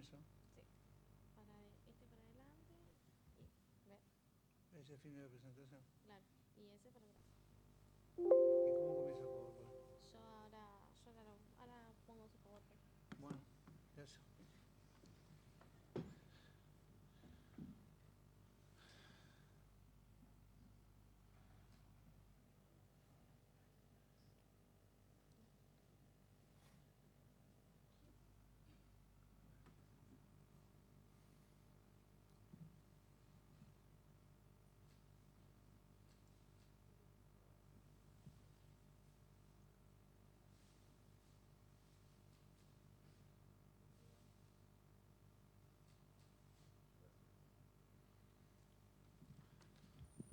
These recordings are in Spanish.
compromiso? Sí. Para para adelante y ve, Ese fin de la presentación. claro. Y ese para atrás. ¿Y cómo comienza PowerPoint? Ahora pongo su PowerPoint. Bueno, gracias.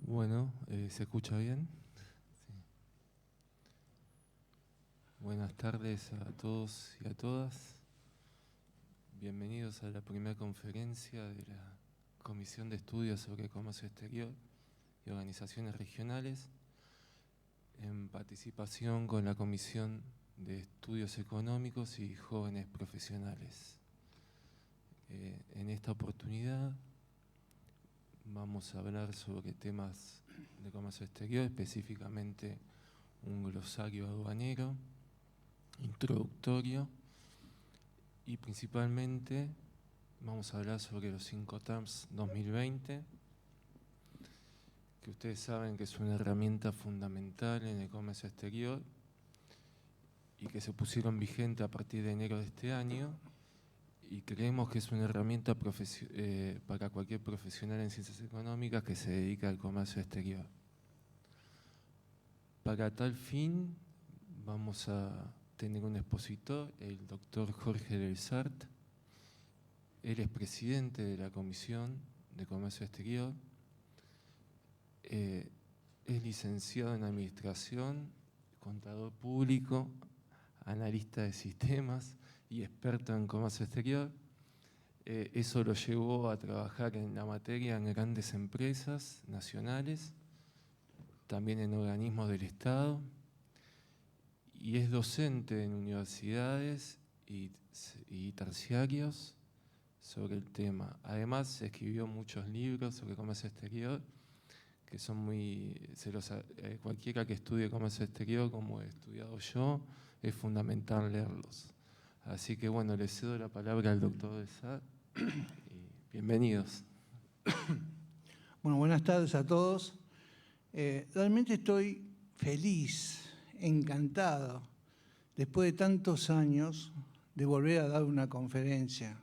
Bueno, ¿se escucha bien? Sí. Buenas tardes a todos y a todas. Bienvenidos a la primera conferencia de la Comisión de Estudios sobre Comercio Exterior y Organizaciones Regionales, en participación con la Comisión de Estudios Económicos y Jóvenes Profesionales. En esta oportunidad vamos a hablar sobre temas de comercio exterior, específicamente un glosario aduanero, introductorio, y principalmente vamos a hablar sobre los Incoterms 2020, que ustedes saben que es una herramienta fundamental en el comercio exterior y que se pusieron vigente a partir de enero de este año, y creemos que es una herramienta para cualquier profesional en ciencias económicas que se dedica al comercio exterior. Para tal fin vamos a tener un expositor, el doctor Jorge Del Sart. Él es presidente de la Comisión de Comercio Exterior, es licenciado en Administración, contador público, analista de sistemas y experto en comercio exterior. Eso lo llevó a trabajar en la materia en grandes empresas nacionales, también en organismos del Estado, y es docente en universidades y terciarios sobre el tema. Además, escribió muchos libros sobre comercio exterior, que son cualquiera que estudie comercio exterior, como he estudiado yo, es fundamental leerlos. Así que bueno, le cedo la palabra al doctor Del Sart y bienvenidos. Bueno, buenas tardes a todos. Realmente estoy feliz, encantado, después de tantos años, de volver a dar una conferencia.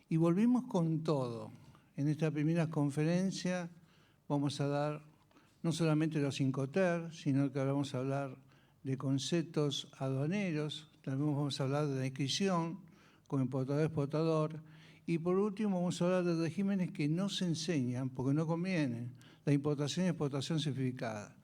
Y volvimos con todo. En esta primera conferencia vamos a dar no solamente los Incoterms, sino que ahora vamos a hablar de conceptos aduaneros, también vamos a hablar de la inscripción como importador-exportador, y por último vamos a hablar de regímenes que no se enseñan porque no convienen, la importación y exportación simplificada.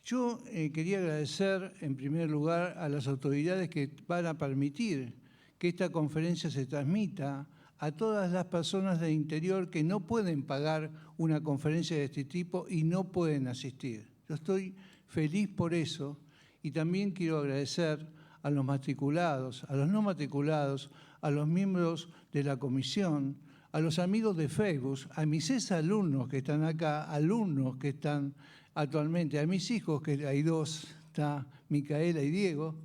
Yo quería agradecer en primer lugar a las autoridades que van a permitir que esta conferencia se transmita a todas las personas del interior que no pueden pagar una conferencia de este tipo y no pueden asistir. Yo estoy feliz por eso y también quiero agradecer a los matriculados, a los no matriculados, a los miembros de la comisión, a los amigos de Facebook, a mis exalumnos que están acá, alumnos que están actualmente, a mis hijos, que hay dos, está Micaela y Diego.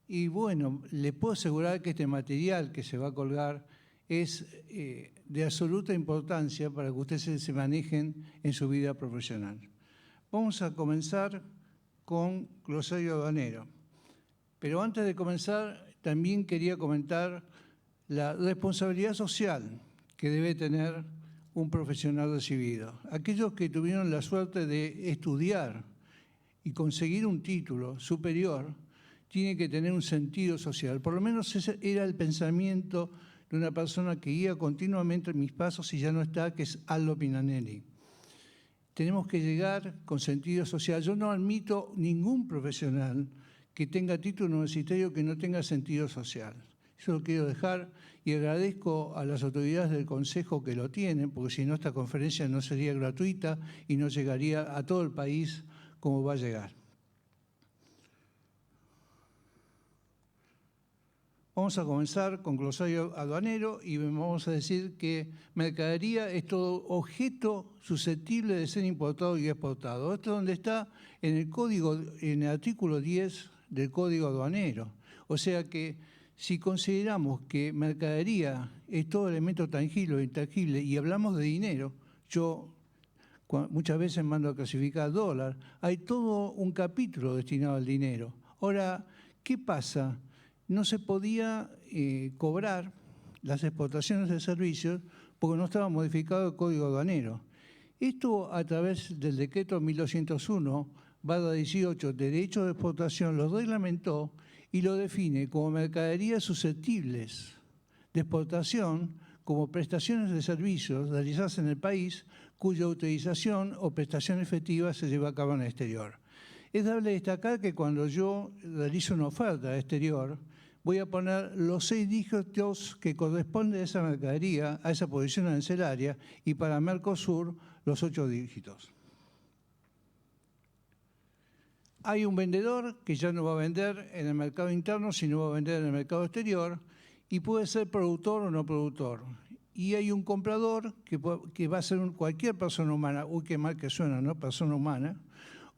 Y bueno, les puedo asegurar que este material que se va a colgar es de absoluta importancia para que ustedes se manejen en su vida profesional. Vamos a comenzar con glosario aduanero. Pero antes de comenzar, también quería comentar la responsabilidad social que debe tener un profesional recibido. Aquellos que tuvieron la suerte de estudiar y conseguir un título superior tienen que tener un sentido social. Por lo menos ese era el pensamiento de una persona que guía continuamente mis pasos y ya no está, que es Aldo Pinanelli. Tenemos que llegar con sentido social. Yo no admito ningún profesional que tenga título universitario que no tenga sentido social. Eso lo quiero dejar y agradezco a las autoridades del Consejo que lo tienen, porque si no esta conferencia no sería gratuita y no llegaría a todo el país como va a llegar. Vamos a comenzar con glosario aduanero y vamos a decir que mercadería es todo objeto susceptible de ser importado y exportado. Esto es donde está en el código, en el artículo 10 del Código Aduanero. O sea que si consideramos que mercadería es todo elemento tangible o intangible y hablamos de dinero, yo muchas veces mando a clasificar dólar, hay todo un capítulo destinado al dinero. Ahora, ¿qué pasa? No se podía cobrar las exportaciones de servicios porque no estaba modificado el Código Aduanero. Esto a través del decreto 1201/18 de Derecho de Exportación lo reglamentó y lo define como mercaderías susceptibles de exportación como prestaciones de servicios realizadas en el país cuya utilización o prestación efectiva se lleva a cabo en el exterior. Es dable destacar que cuando yo realizo una oferta al exterior, voy a poner los 6 dígitos que corresponden a esa mercadería, a esa posición arancelaria, y para Mercosur los 8 dígitos. Hay un vendedor que ya no va a vender en el mercado interno, sino va a vender en el mercado exterior, y puede ser productor o no productor. Y hay un comprador que va a ser cualquier persona humana, uy, qué mal que suena, ¿no? Persona humana,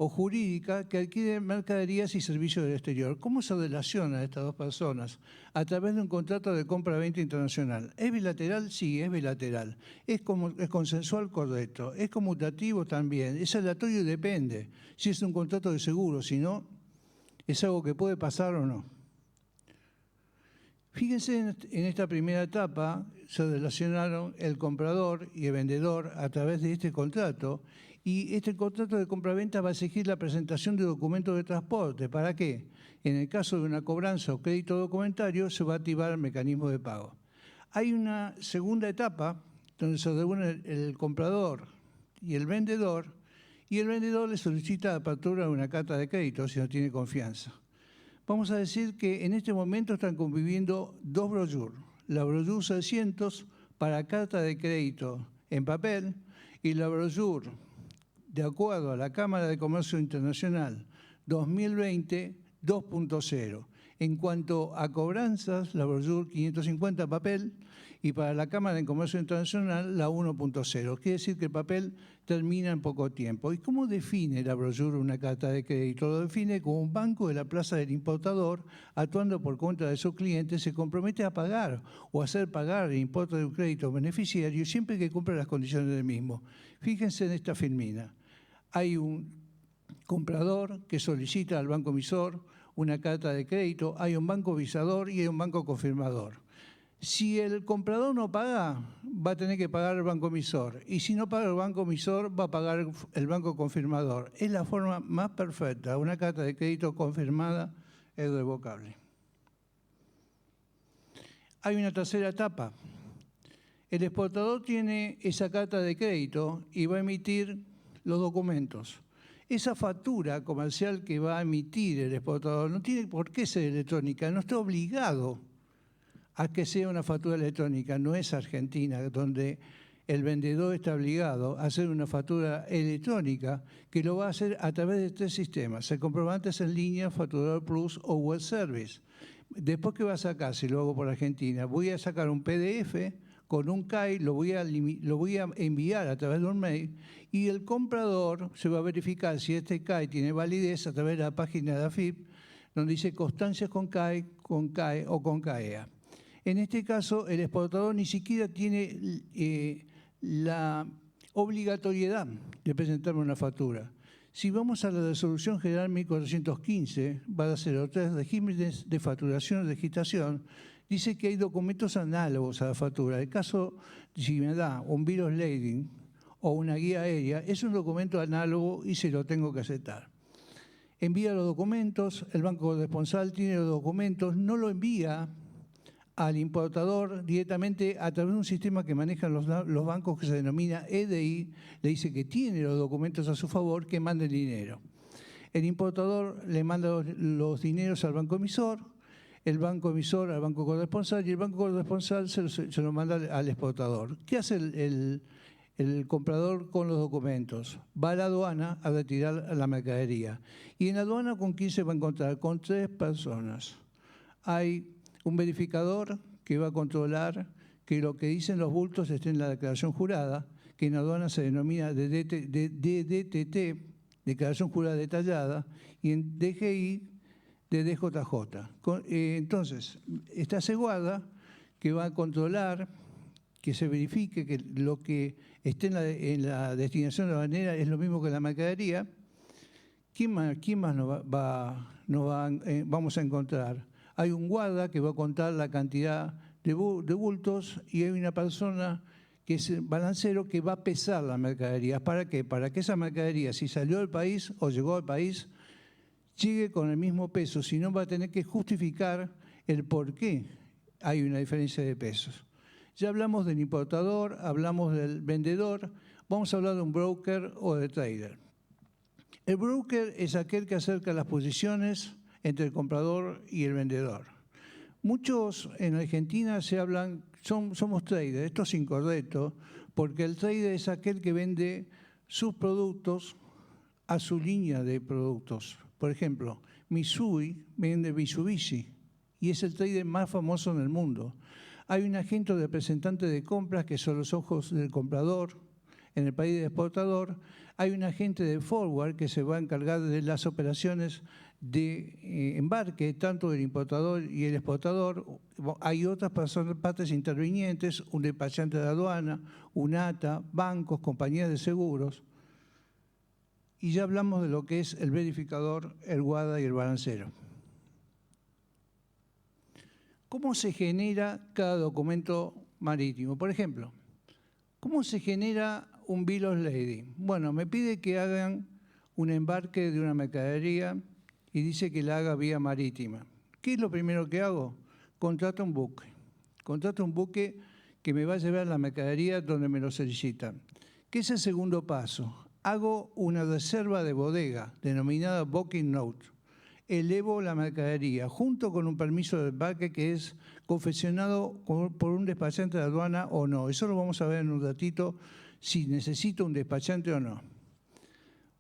o jurídica que adquiere mercaderías y servicios del exterior. ¿Cómo se relacionan estas dos personas? A través de un contrato de compra-venta internacional. ¿Es bilateral? Sí, es bilateral. ¿Es consensual? Correcto. ¿Es conmutativo? También. ¿Es aleatorio? Depende. Si es un contrato de seguro, si no, es algo que puede pasar o no. Fíjense en esta primera etapa, se relacionaron el comprador y el vendedor a través de este contrato, y este contrato de compraventa va a exigir la presentación de documentos de transporte. ¿Para qué? En el caso de una cobranza o crédito documentario, se va a activar el mecanismo de pago. Hay una segunda etapa donde se reúne el comprador y el vendedor le solicita la apertura de una carta de crédito si no tiene confianza. Vamos a decir que en este momento están conviviendo 2 brochures. La brochure 600 para carta de crédito en papel y la brochure, de acuerdo a la Cámara de Comercio Internacional 2020 2.0. En cuanto a cobranzas, la brochure 550 papel y para la Cámara de Comercio Internacional la 1.0. Quiere decir que el papel termina en poco tiempo. ¿Y cómo define la brochure una carta de crédito? Lo define como un banco de la plaza del importador, actuando por cuenta de su cliente, se compromete a pagar o hacer pagar el importe de un crédito beneficiario siempre que cumpla las condiciones del mismo. Fíjense en esta filmina. Hay un comprador que solicita al banco emisor una carta de crédito, hay un banco visador y hay un banco confirmador. Si el comprador no paga, va a tener que pagar el banco emisor. Y si no paga el banco emisor, va a pagar el banco confirmador. Es la forma más perfecta. Una carta de crédito confirmada es revocable. Hay una tercera etapa. El exportador tiene esa carta de crédito y va a emitir los documentos. Esa factura comercial que va a emitir el exportador no tiene por qué ser electrónica, no está obligado a que sea una factura electrónica. No es Argentina, donde el vendedor está obligado a hacer una factura electrónica que lo va a hacer a través de 3 sistemas: el comprobante en línea, Facturador Plus o Web Service. Después, ¿qué va a sacar si lo hago por Argentina? Voy a sacar un PDF con un CAI, lo voy a enviar a través de un mail y el comprador se va a verificar si este CAI tiene validez a través de la página de AFIP, donde dice constancias con CAI o con CAEA. En este caso, el exportador ni siquiera tiene la obligatoriedad de presentarme una factura. Si vamos a la Resolución General 1415/03, regímenes de facturación y registración, dice que hay documentos análogos a la factura. El caso, si me da un bill of lading o una guía aérea, es un documento análogo y se lo tengo que aceptar. Envía los documentos, el banco corresponsal tiene los documentos, no lo envía al importador directamente a través de un sistema que manejan los bancos que se denomina EDI, le dice que tiene los documentos a su favor, que mande el dinero. El importador le manda los dineros al banco emisor, el banco emisor al banco corresponsal y el banco corresponsal se lo manda al exportador. ¿Qué hace el comprador con los documentos? Va a la aduana a retirar la mercadería. ¿Y en la aduana con quién se va a encontrar? Con 3 personas. Hay un verificador que va a controlar que lo que dicen los bultos esté en la declaración jurada, que en aduana se denomina DDTT, declaración jurada detallada, y en DGI, DDJJ. Entonces, está Seguada, que va a controlar que se verifique que lo que esté en la destinación aduanera es lo mismo que la mercadería. ¿Quién más vamos a encontrar? Hay un guarda que va a contar la cantidad de bultos y hay una persona que es el balancero que va a pesar la mercadería. ¿Para qué? Para que esa mercadería, si salió del país o llegó al país, llegue con el mismo peso, si no va a tener que justificar el por qué hay una diferencia de pesos. Ya hablamos del importador, hablamos del vendedor, vamos a hablar de un broker o de trader. El broker es aquel que acerca las posiciones entre el comprador y el vendedor. Muchos en Argentina se hablan, somos traders, esto es incorrecto, porque el trader es aquel que vende sus productos a su línea de productos. Por ejemplo, Mitsui vende Mitsubishi y es el trader más famoso en el mundo. Hay un agente representante de compras que son los ojos del comprador en el país del exportador. Hay un agente de forward que se va a encargar de las operaciones de embarque, tanto del importador y el exportador. Hay otras partes intervinientes, un despachante de aduana, UNATA, bancos, compañías de seguros. Y ya hablamos de lo que es el verificador, el guarda y el balancero. ¿Cómo se genera cada documento marítimo? Por ejemplo, ¿cómo se genera un bill of lading? Bueno, me pide que hagan un embarque de una mercadería y dice que la haga vía marítima. ¿Qué es lo primero que hago? Contrato un buque. Contrato un buque que me va a llevar la mercadería donde me lo solicitan. ¿Qué es el segundo paso? Hago una reserva de bodega, denominada booking note. Elevo la mercadería junto con un permiso de embarque que es confeccionado por un despachante de aduana o no. Eso lo vamos a ver en un ratito, si necesito un despachante o no.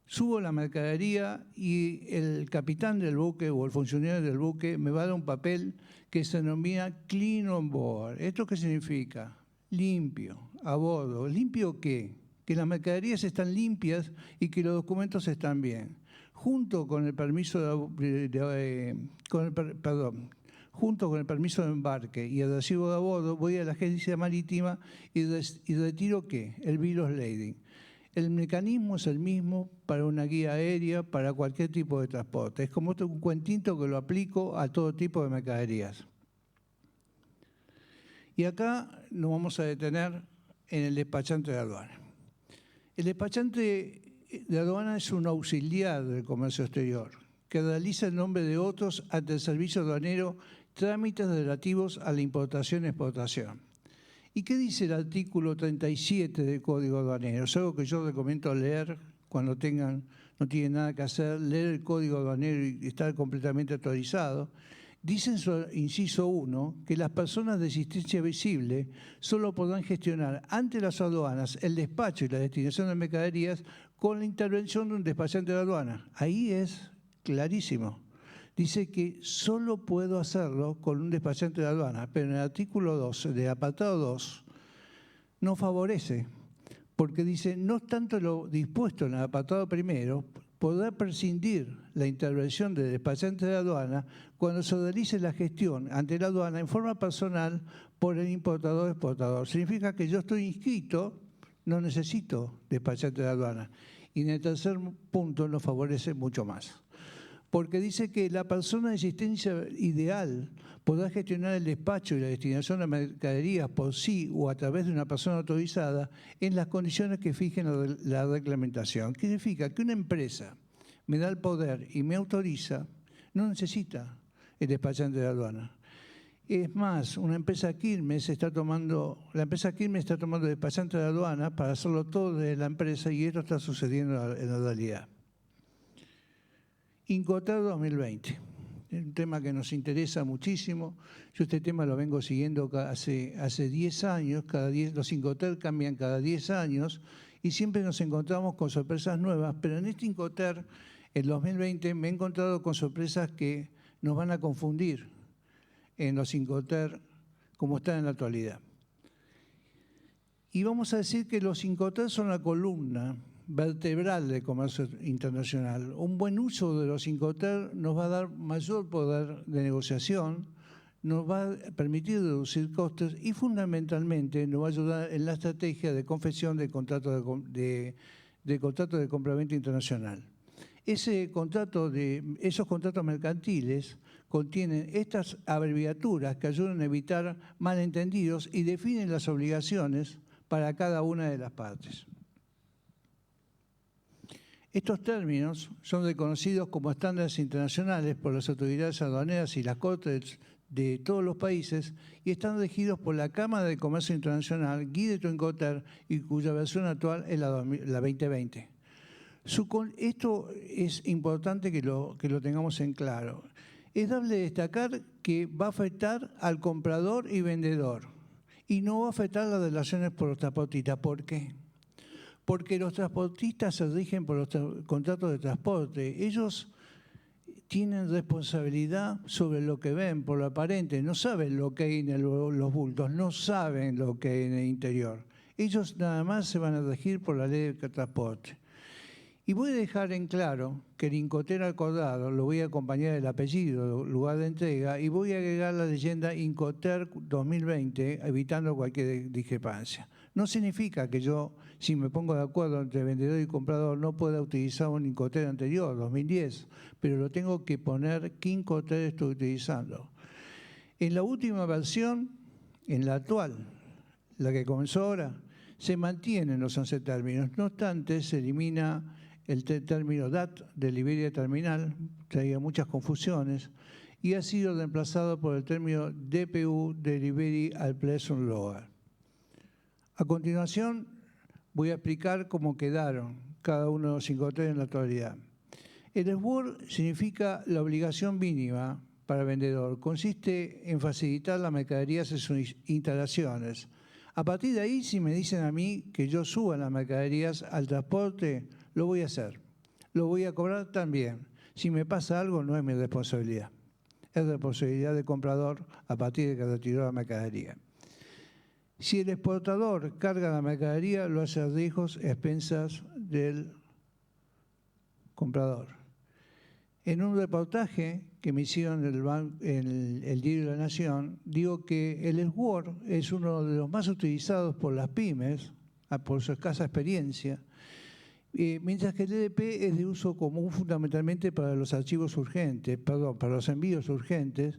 Subo la mercadería y el capitán del buque o el funcionario del buque me va a dar un papel que se denomina clean on board. ¿Esto qué significa? Limpio, a bordo. ¿Limpio qué? Que las mercaderías están limpias y que los documentos están bien. Junto con el permiso junto con el permiso de embarque y el recibo de a bordo, voy a la agencia marítima y retiro ¿qué? El bill of lading. El mecanismo es el mismo para una guía aérea, para cualquier tipo de transporte. Es como un cuentito que lo aplico a todo tipo de mercaderías. Y acá nos vamos a detener en el despachante de aduana. El despachante de aduana es un auxiliar del comercio exterior que realiza en nombre de otros ante el servicio aduanero trámites relativos a la importación y exportación. ¿Y qué dice el artículo 37 del Código Aduanero? Es algo que yo recomiendo leer cuando no tienen nada que hacer, leer el Código Aduanero y estar completamente actualizado. Dice en su inciso 1 que las personas de existencia visible solo podrán gestionar ante las aduanas el despacho y la destinación de mercaderías con la intervención de un despachante de aduana. Ahí es clarísimo. Dice que solo puedo hacerlo con un despachante de aduana, pero en el artículo 2, del apartado 2, no favorece, porque dice, no obstante lo dispuesto en el apartado primero, podrá prescindir la intervención del despachante de aduana cuando se realice la gestión ante la aduana en forma personal por el importador o exportador. Significa que yo estoy inscrito, no necesito despachante de aduana. Y en el tercer punto nos favorece mucho más, porque dice que la persona de existencia ideal podrá gestionar el despacho y la destinación de mercaderías por sí o a través de una persona autorizada en las condiciones que fijen la reglamentación. ¿Qué significa? Que una empresa me da el poder y me autoriza, no necesita el despachante de aduana. Es más, la empresa Quilmes está tomando despachante de aduana para hacerlo todo desde la empresa y esto está sucediendo en la realidad. Incoterm 2020, es un tema que nos interesa muchísimo. Yo este tema lo vengo siguiendo hace 10 años, los Incoterm cambian cada 10 años y siempre nos encontramos con sorpresas nuevas, pero en este Incoterm, el 2020, me he encontrado con sorpresas que nos van a confundir. en los Incoterm como están en la actualidad. Y vamos a decir que los Incoterm son la columna vertebral del comercio internacional. Un buen uso de los Incoterm nos va a dar mayor poder de negociación, nos va a permitir reducir costes y fundamentalmente nos va a ayudar en la estrategia de confección de contratos de compraventa internacional. Esos contratos mercantiles contienen estas abreviaturas que ayudan a evitar malentendidos y definen las obligaciones para cada una de las partes. Estos términos son reconocidos como estándares internacionales por las autoridades aduaneras y las cortes de todos los países y están regidos por la Cámara de Comercio Internacional, Guide to Incoterm, y cuya versión actual es la 2020. Esto es importante que lo tengamos en claro. Es dable destacar que va a afectar al comprador y vendedor y no va a afectar las relaciones por los transportistas. ¿Por qué? Porque los transportistas se rigen por los contratos de transporte. Ellos tienen responsabilidad sobre lo que ven, por lo aparente. No saben lo que hay en los bultos, no saben lo que hay en el interior. Ellos nada más se van a regir por la ley de transporte. Y voy a dejar en claro que el Incoterm acordado lo voy a acompañar del apellido, lugar de entrega, y voy a agregar la leyenda Incoterm 2020, evitando cualquier discrepancia. No significa que yo, si me pongo de acuerdo entre vendedor y comprador, no pueda utilizar un Incoterm anterior, 2010, pero lo tengo que poner qué Incoterm estoy utilizando. En la última versión, en la actual, la que comenzó ahora, se mantienen los 11 términos. No obstante, se elimina el término DAT, Delivery Terminal, traía muchas confusiones, y ha sido reemplazado por el término DPU, Delivery at Pleasant Load. A continuación, voy a explicar cómo quedaron cada uno de los Incoterm en la actualidad. El SWOR significa la obligación mínima para el vendedor. Consiste en facilitar las mercaderías en sus instalaciones. A partir de ahí, si me dicen a mí que yo suba las mercaderías al transporte, lo voy a hacer. Lo voy a cobrar también. Si me pasa algo, no es mi responsabilidad. Es responsabilidad del comprador a partir de que retiró la mercadería. Si el exportador carga la mercadería, lo hace a riesgos y expensas del comprador. En un reportaje que me hicieron en el Diario de la Nación, digo que el SWOR es uno de los más utilizados por las pymes, por su escasa experiencia, mientras que el EDP es de uso común fundamentalmente para los archivos urgentes, para los envíos urgentes,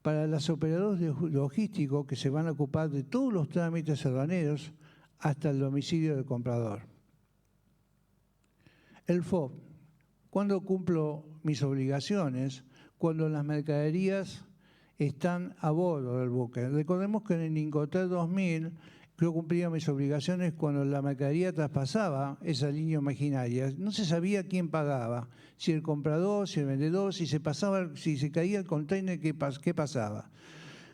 para los operadores logísticos que se van a ocupar de todos los trámites aduaneros hasta el domicilio del comprador. El FOB. ¿Cuándo cumplo mis obligaciones? Cuando las mercaderías están a bordo del buque. Recordemos que en el Incoterm 2000 yo cumplía mis obligaciones cuando la mercadería traspasaba esa línea imaginaria. No se sabía quién pagaba, si el comprador, si el vendedor, si se caía el container, qué pasaba.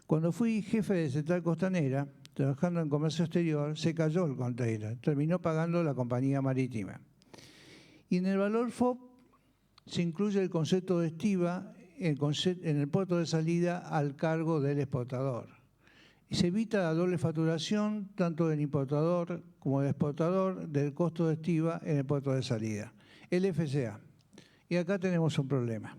Cuando fui jefe de Central Costanera, trabajando en comercio exterior, se cayó el container. Terminó pagando la compañía marítima. Y en el valor FOB se incluye el concepto de estiva en el puerto de salida al cargo del exportador. Y se evita la doble facturación tanto del importador como del exportador del costo de estiva en el puerto de salida, el FCA. Y acá tenemos un problema.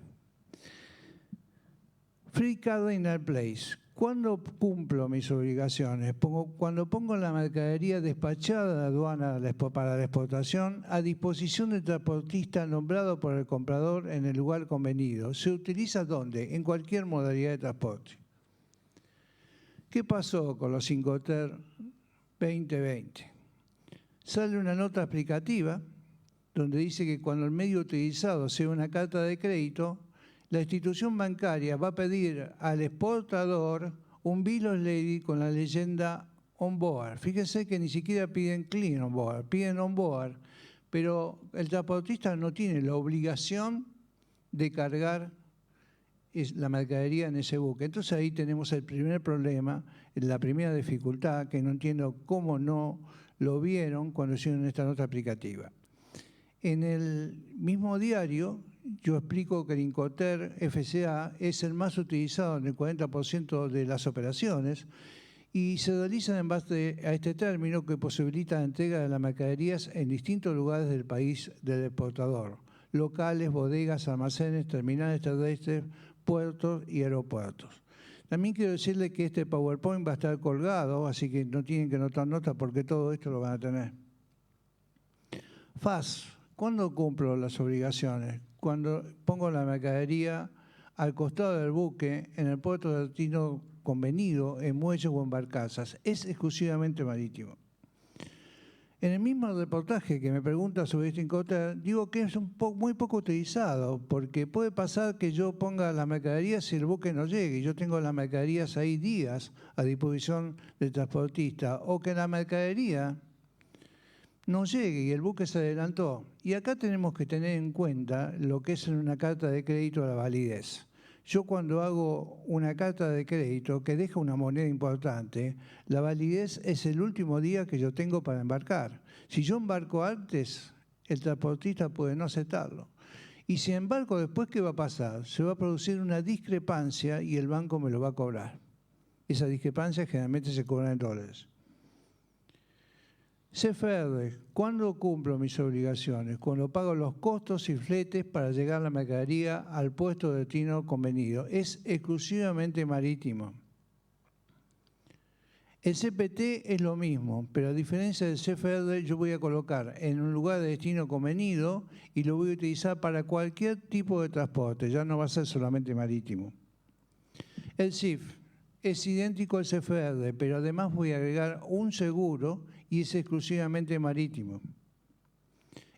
Free Cardinal Place. ¿Cuándo cumplo mis obligaciones? Cuando pongo la mercadería despachada de aduana para la exportación a disposición del transportista nombrado por el comprador en el lugar convenido. ¿Se utiliza dónde? En cualquier modalidad de transporte. ¿Qué pasó con los Incoterm 2020? Sale una nota explicativa donde dice que cuando el medio utilizado sea una carta de crédito, la institución bancaria va a pedir al exportador un bill of lading con la leyenda on board. Fíjense que ni siquiera piden clean on board, piden on board, pero el transportista no tiene la obligación de cargar la mercadería en ese buque. Entonces ahí tenemos el primer problema, la primera dificultad, que no entiendo cómo no lo vieron cuando hicieron esta nota explicativa. En el mismo diario yo explico que el Incoterm FCA es el más utilizado en el 40% de las operaciones y se realizan en base a este término que posibilita la entrega de las mercaderías en distintos lugares del país del exportador: locales, bodegas, almacenes, terminales terrestres, puertos y aeropuertos. También quiero decirles que este PowerPoint va a estar colgado, así que no tienen que anotar nota porque todo esto lo van a tener. FAS. ¿Cuándo cumplo las obligaciones? Cuando pongo la mercadería al costado del buque, en el puerto de destino convenido, en muelles o en barcazas. Es exclusivamente marítimo. En el mismo reportaje que me pregunta sobre este Incoterm, digo que es muy poco utilizado, porque puede pasar que yo ponga las mercaderías y el buque no llegue. Yo tengo las mercaderías ahí días a disposición del transportista, o que la mercadería no llegue y el buque se adelantó. Y acá tenemos que tener en cuenta lo que es en una carta de crédito la validez. Yo cuando hago una carta de crédito que deja una moneda importante, la validez es el último día que yo tengo para embarcar. Si yo embarco antes, el transportista puede no aceptarlo. Y si embarco después, ¿qué va a pasar? Se va a producir una discrepancia y el banco me lo va a cobrar. Esa discrepancia generalmente se cobra en dólares. CFR, ¿cuándo cumplo mis obligaciones? Cuando pago los costos y fletes para llegar la mercadería al puesto de destino convenido. Es exclusivamente marítimo. El CPT es lo mismo, pero a diferencia del CFR, yo voy a colocar en un lugar de destino convenido y lo voy a utilizar para cualquier tipo de transporte, ya no va a ser solamente marítimo. El CIF es idéntico al CFR, pero además voy a agregar un seguro y es exclusivamente marítimo.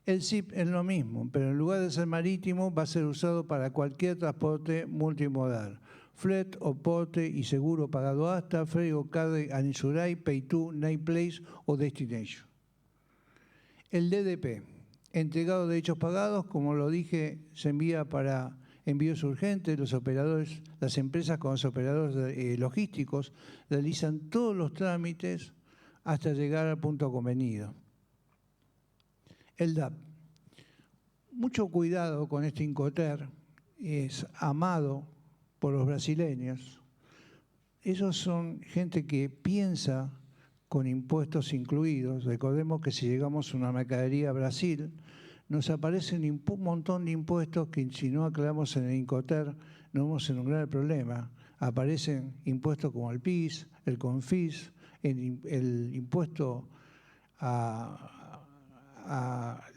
El SIP es lo mismo, pero en lugar de ser marítimo va a ser usado para cualquier transporte multimodal. Flet o porte y seguro pagado hasta, freight o carga Anisurai, Pay to, Night Place o Destination. El DDP, entregado de hechos pagados, como lo dije, se envía para envíos urgentes. Los operadores, las empresas con los operadores logísticos realizan todos los trámites hasta llegar al punto convenido. El DAP. Mucho cuidado con este Incoterm, es amado por los brasileños. Ellos son gente que piensa con impuestos incluidos. Recordemos que si llegamos a una mercadería a Brasil, nos aparecen un montón de impuestos que si no aclaramos en el Incoterm no vamos a un gran problema. Aparecen impuestos como el PIS, el CONFIS, el impuesto a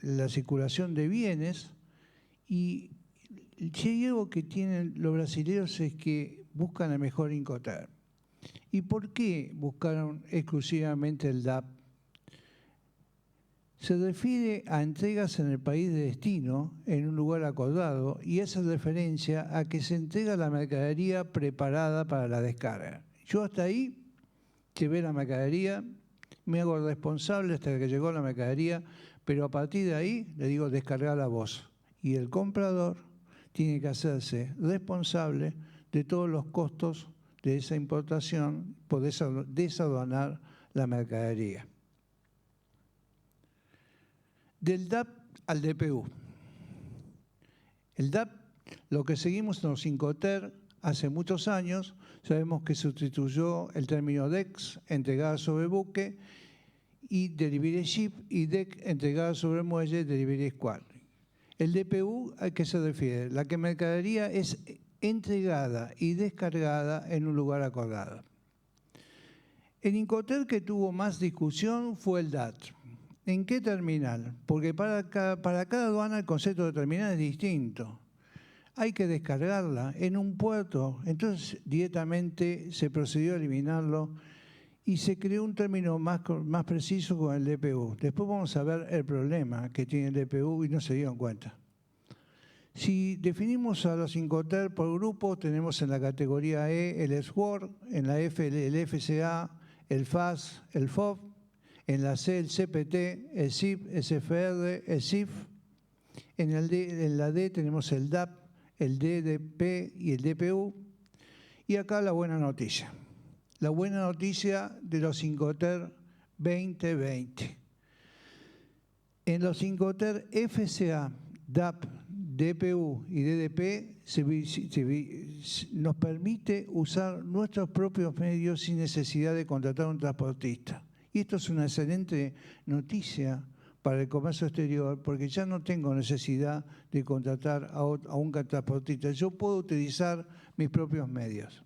la circulación de bienes. Y si hay algo que tienen los brasileños es que buscan el mejor Incoterm. ¿Y por qué buscaron exclusivamente el DAP? Se refiere a entregas en el país de destino, en un lugar acordado, y hace referencia a que se entrega la mercadería preparada para la descarga. Yo hasta ahí llevé la mercadería, me hago responsable hasta que llegó la mercadería, pero a partir de ahí le digo descargala vos. Y el comprador tiene que hacerse responsable de todos los costos de esa importación por desaduanar la mercadería. Del DAP al DPU. El DAP, lo que seguimos en los Incoterm hace muchos años, sabemos que sustituyó el término DEX, entregada sobre buque, y Delivery Ship, y DEC, entregada sobre muelle, Delivery Squad. El DPU, ¿a qué se refiere? La que mercadería es entregada y descargada en un lugar acordado. El Incoterm que tuvo más discusión fue el DAT. ¿En qué terminal? Porque para cada aduana el concepto de terminal es distinto. Hay que descargarla en un puerto, entonces directamente se procedió a eliminarlo y se creó un término más preciso con el DPU. Después vamos a ver el problema que tiene el DPU y no se dieron cuenta. Si definimos a los Incoterm por grupo, tenemos en la categoría E el SWORD, en la F el FCA, el FAS, el FOB, en la C el CPT, el SIP, el CFR, el SIF. En la D tenemos el DAP, el DDP y el DPU. Y acá la buena noticia. La buena noticia de los Incoterm 2020. En los Incoterm FCA, DAP, DPU y DDP nos permite usar nuestros propios medios sin necesidad de contratar a un transportista. Y esto es una excelente noticia para el comercio exterior, porque ya no tengo necesidad de contratar a un transportista. Yo puedo utilizar mis propios medios.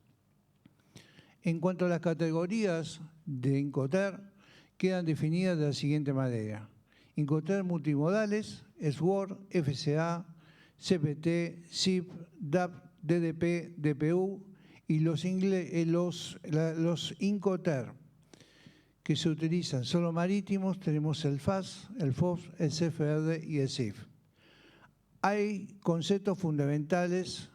En cuanto a las categorías de Incoterm, quedan definidas de la siguiente manera. Incoterm multimodales, SWORD, FCA, CPT, SIP, DAP, DDP, DPU y los Incoterm, que se utilizan solo marítimos. Tenemos el FAS, el FOF, el CFR y el SIF. Hay conceptos fundamentales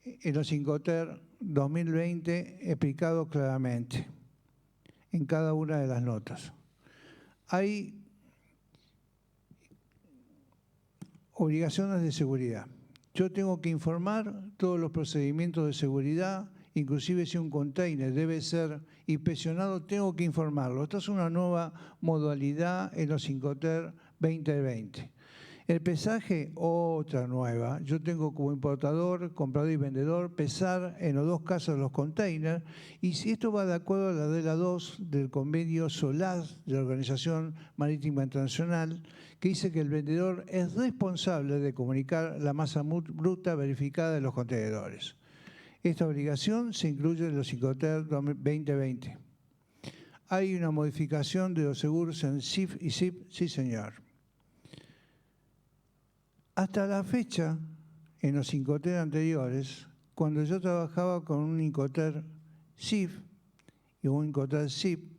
en los Incoterm 2020 explicados claramente en cada una de las notas. Hay obligaciones de seguridad. Yo tengo que informar todos los procedimientos de seguridad, inclusive si un container debe ser inspeccionado, tengo que informarlo. Esta es una nueva modalidad en los Incoterm 2020. El pesaje, otra nueva. Yo tengo como importador, comprador y vendedor pesar en los dos casos los containers, y si esto va de acuerdo a la DELA 2 del convenio SOLAS de la Organización Marítima Internacional, que dice que el vendedor es responsable de comunicar la masa bruta verificada de los contenedores. Esta obligación se incluye en los Incoterm 2020. Hay una modificación de los seguros en SIF y SIP, sí señor. Hasta la fecha, en los Incoterm anteriores, cuando yo trabajaba con un Incoterm SIF y un Incoterm SIP,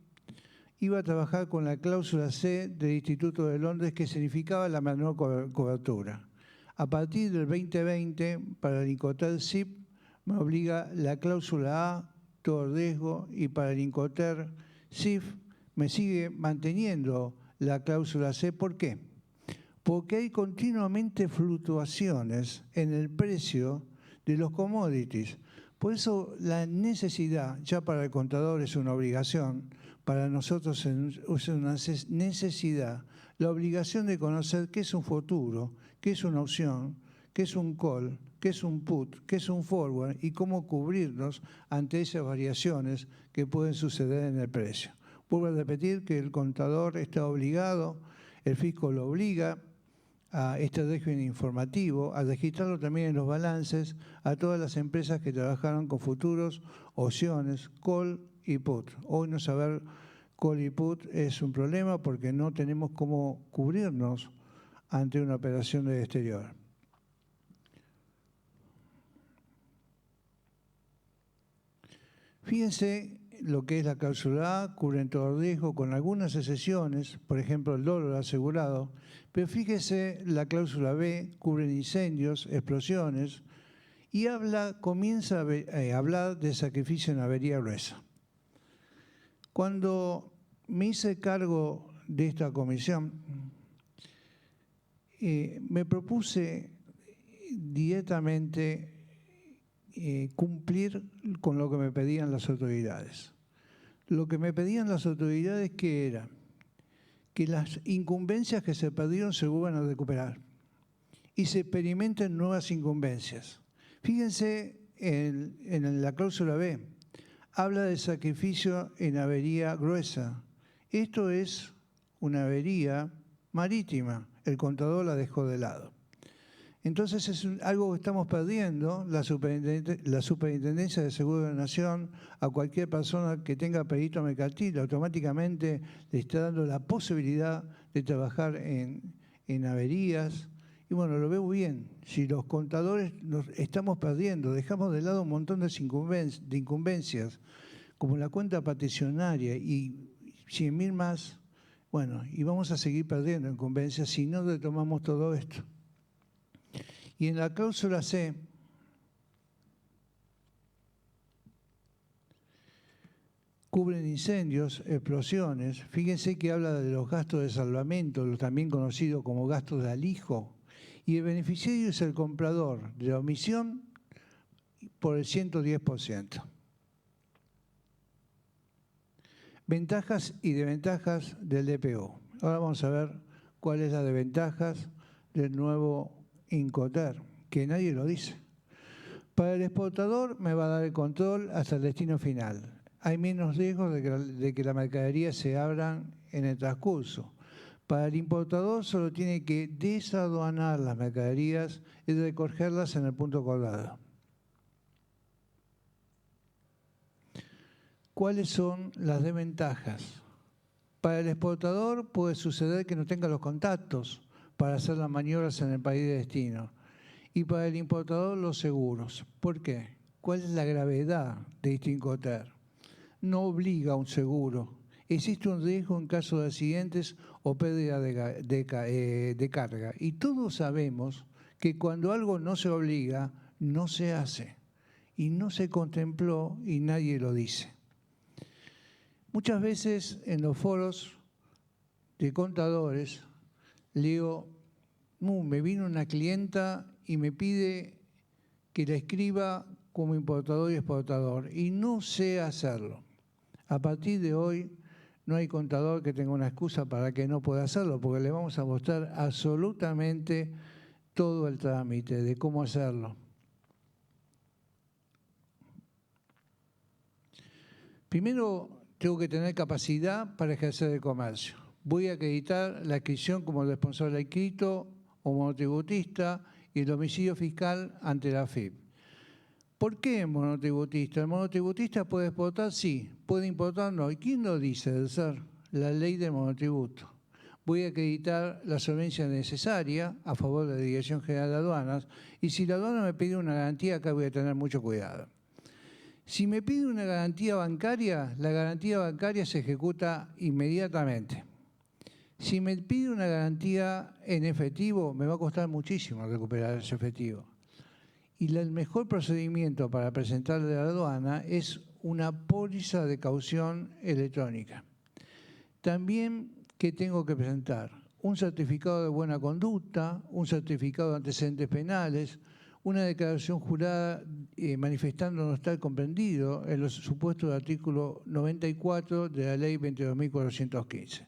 iba a trabajar con la cláusula C del Instituto de Londres, que significaba la menor cobertura. A partir del 2020, para el Incoterm SIP, me obliga la cláusula A, todo riesgo, y para el Incoterm SIF me sigue manteniendo la cláusula C. ¿Por qué? Porque hay continuamente fluctuaciones en el precio de los commodities. Por eso la necesidad, ya para el contador es una obligación, para nosotros es una necesidad, la obligación de conocer qué es un futuro, qué es una opción, qué es un call, qué es un put, qué es un forward y cómo cubrirnos ante esas variaciones que pueden suceder en el precio. Vuelvo a repetir que el contador está obligado, el fisco lo obliga a este régimen informativo, a registrarlo también en los balances a todas las empresas que trabajaron con futuros, opciones, call y put. Hoy no saber call y put es un problema porque no tenemos cómo cubrirnos ante una operación del exterior. Fíjense lo que es la cláusula A, cubren todo riesgo con algunas excepciones, por ejemplo el dólar asegurado, pero fíjese la cláusula B, cubren incendios, explosiones, y comienza a hablar de sacrificio en avería gruesa. Cuando me hice cargo de esta comisión, me propuse directamente cumplir con lo que me pedían las autoridades. Lo que me pedían las autoridades, ¿qué era? Que las incumbencias que se perdieron se vuelvan a recuperar y se experimenten nuevas incumbencias. Fíjense en la cláusula B, habla de sacrificio en avería gruesa. Esto es una avería marítima, el contador la dejó de lado. Entonces es algo que estamos perdiendo, la Superintendencia de Seguros de la Nación, a cualquier persona que tenga perito mercantil, automáticamente le está dando la posibilidad de trabajar en averías. Y bueno, lo veo bien, si los contadores nos estamos perdiendo, dejamos de lado un montón de incumbencias, como la cuenta peticionaria y 100.000 más, bueno, y vamos a seguir perdiendo incumbencias si no retomamos todo esto. Y en la cláusula C, cubren incendios, explosiones. Fíjense que habla de los gastos de salvamento, también conocidos como gastos de alijo. Y el beneficiario es el comprador de la omisión por el 110%. Ventajas y desventajas del DPO. Ahora vamos a ver cuál es la desventajas del nuevo Incoterm, que nadie lo dice. Para el exportador me va a dar el control hasta el destino final. Hay menos riesgos de que la mercadería se abran en el transcurso. Para el importador solo tiene que desaduanar las mercaderías y recogerlas en el punto acordado. ¿Cuáles son las desventajas? Para el exportador puede suceder que no tenga los contactos para hacer las maniobras en el país de destino. Y para el importador los seguros. ¿Por qué? ¿Cuál es la gravedad de este Incoterm? No obliga a un seguro. Existe un riesgo en caso de accidentes o pérdida de carga. Y todos sabemos que cuando algo no se obliga, no se hace. Y no se contempló y nadie lo dice. Muchas veces en los foros de contadores leo, me vino una clienta y me pide que la escriba como importador y exportador y no sé hacerlo. A partir de hoy no hay contador que tenga una excusa para que no pueda hacerlo, porque le vamos a mostrar absolutamente todo el trámite de cómo hacerlo. Primero, tengo que tener capacidad para ejercer el comercio. Voy a acreditar la inscripción como responsable inscrito o monotributista y el domicilio fiscal ante la AFIP. ¿Por qué monotributista? ¿El monotributista puede exportar? Sí. ¿Puede importar? No. ¿Y quién lo dice, del SER? La ley de monotributo. Voy a acreditar la solvencia necesaria a favor de la Dirección General de Aduanas y si la aduana me pide una garantía, acá voy a tener mucho cuidado. Si me pide una garantía bancaria, la garantía bancaria se ejecuta inmediatamente. Si me pide una garantía en efectivo, me va a costar muchísimo recuperar ese efectivo. Y el mejor procedimiento para presentarle a la aduana es una póliza de caución electrónica. También, ¿qué tengo que presentar? Un certificado de buena conducta, un certificado de antecedentes penales, una declaración jurada manifestando no estar comprendido en los supuestos del artículo 94 de la ley 22.415.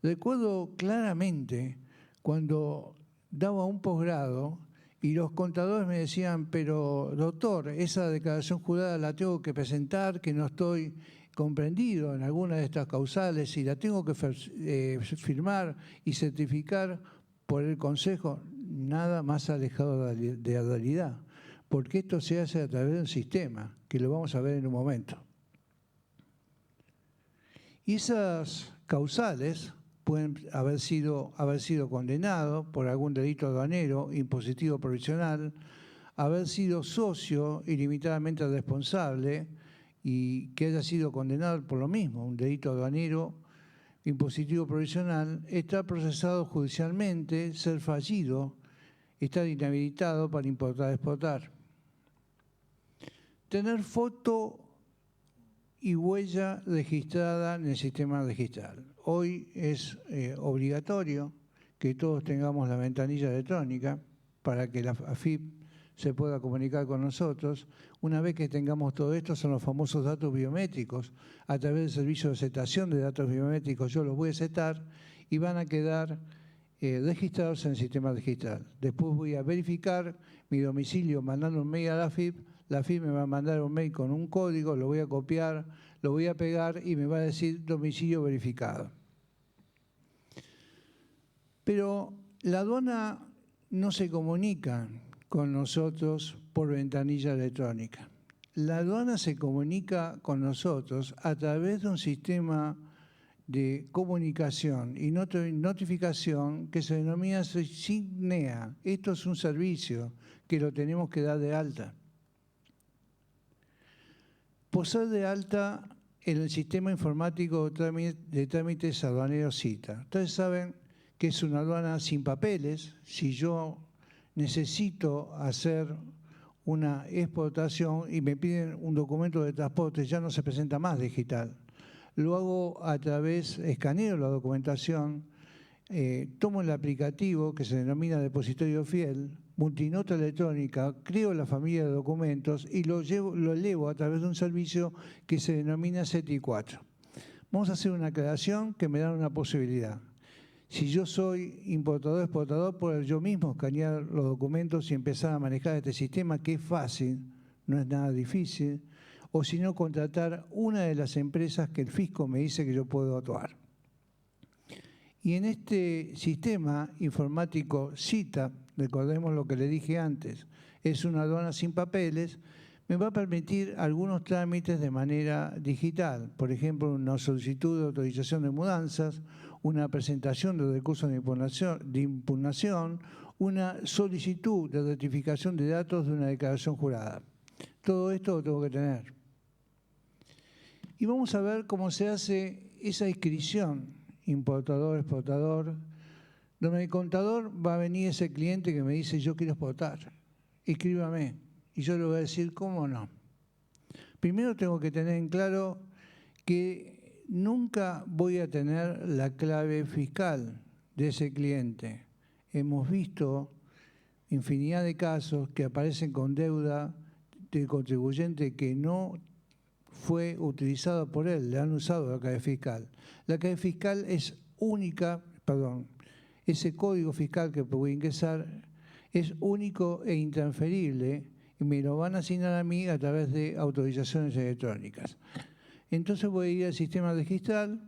Recuerdo claramente cuando daba un posgrado y los contadores me decían, pero doctor, esa declaración jurada la tengo que presentar, que no estoy comprendido en alguna de estas causales y la tengo que firmar y certificar por el Consejo. Nada más alejado de la realidad, porque esto se hace a través de un sistema, que lo vamos a ver en un momento. Y esas causales pueden haber sido condenados por algún delito aduanero, impositivo provisional, haber sido socio ilimitadamente responsable y que haya sido condenado por lo mismo, un delito aduanero, impositivo provisional, estar procesado judicialmente, ser fallido, estar inhabilitado para importar o exportar. Tener foto y huella registrada en el sistema registral. Hoy es obligatorio que todos tengamos la ventanilla electrónica para que la AFIP se pueda comunicar con nosotros. Una vez que tengamos todo esto, son los famosos datos biométricos. A través del servicio de setación de datos biométricos yo los voy a setar y van a quedar registrados en el sistema registral. Después voy a verificar mi domicilio mandando un mail a la AFIP me va a mandar un mail con un código, lo voy a copiar, lo voy a pegar y me va a decir domicilio verificado. Pero la aduana no se comunica con nosotros por ventanilla electrónica. La aduana se comunica con nosotros a través de un sistema de comunicación y notificación que se denomina SIGNEA. Esto es un servicio que lo tenemos que dar de alta. Posar de alta en el sistema informático de trámites aduaneros CITA. Ustedes saben que es una aduana sin papeles. Si yo necesito hacer una exportación y me piden un documento de transporte, ya no se presenta más digital. Lo hago a través, escaneo la documentación, tomo el aplicativo que se denomina Depositorio Fiel, multinota electrónica, creo la familia de documentos y lo elevo a través de un servicio que se denomina SETI 4. Vamos a hacer una aclaración que me da una posibilidad. Si yo soy importador, exportador, puedo yo mismo escanear los documentos y empezar a manejar este sistema, que es fácil, no es nada difícil, o si no, contratar una de las empresas que el fisco me dice que yo puedo actuar. Y en este sistema informático CITA, recordemos lo que le dije antes, es una aduana sin papeles, me va a permitir algunos trámites de manera digital, por ejemplo, una solicitud de autorización de mudanzas, una presentación de recursos de impugnación, una solicitud de rectificación de datos de una declaración jurada. Todo esto lo tengo que tener. Y vamos a ver cómo se hace esa inscripción, importador, exportador, donde el contador va a venir ese cliente que me dice yo quiero exportar, escríbame, y yo le voy a decir cómo no. Primero tengo que tener en claro que nunca voy a tener la clave fiscal de ese cliente. Hemos visto infinidad de casos que aparecen con deuda del contribuyente que no fue utilizada por él, le han usado la clave fiscal. La clave fiscal es única, ese código fiscal que voy a ingresar es único e intransferible y me lo van a asignar a mí a través de autorizaciones electrónicas. Entonces voy a ir al sistema registral,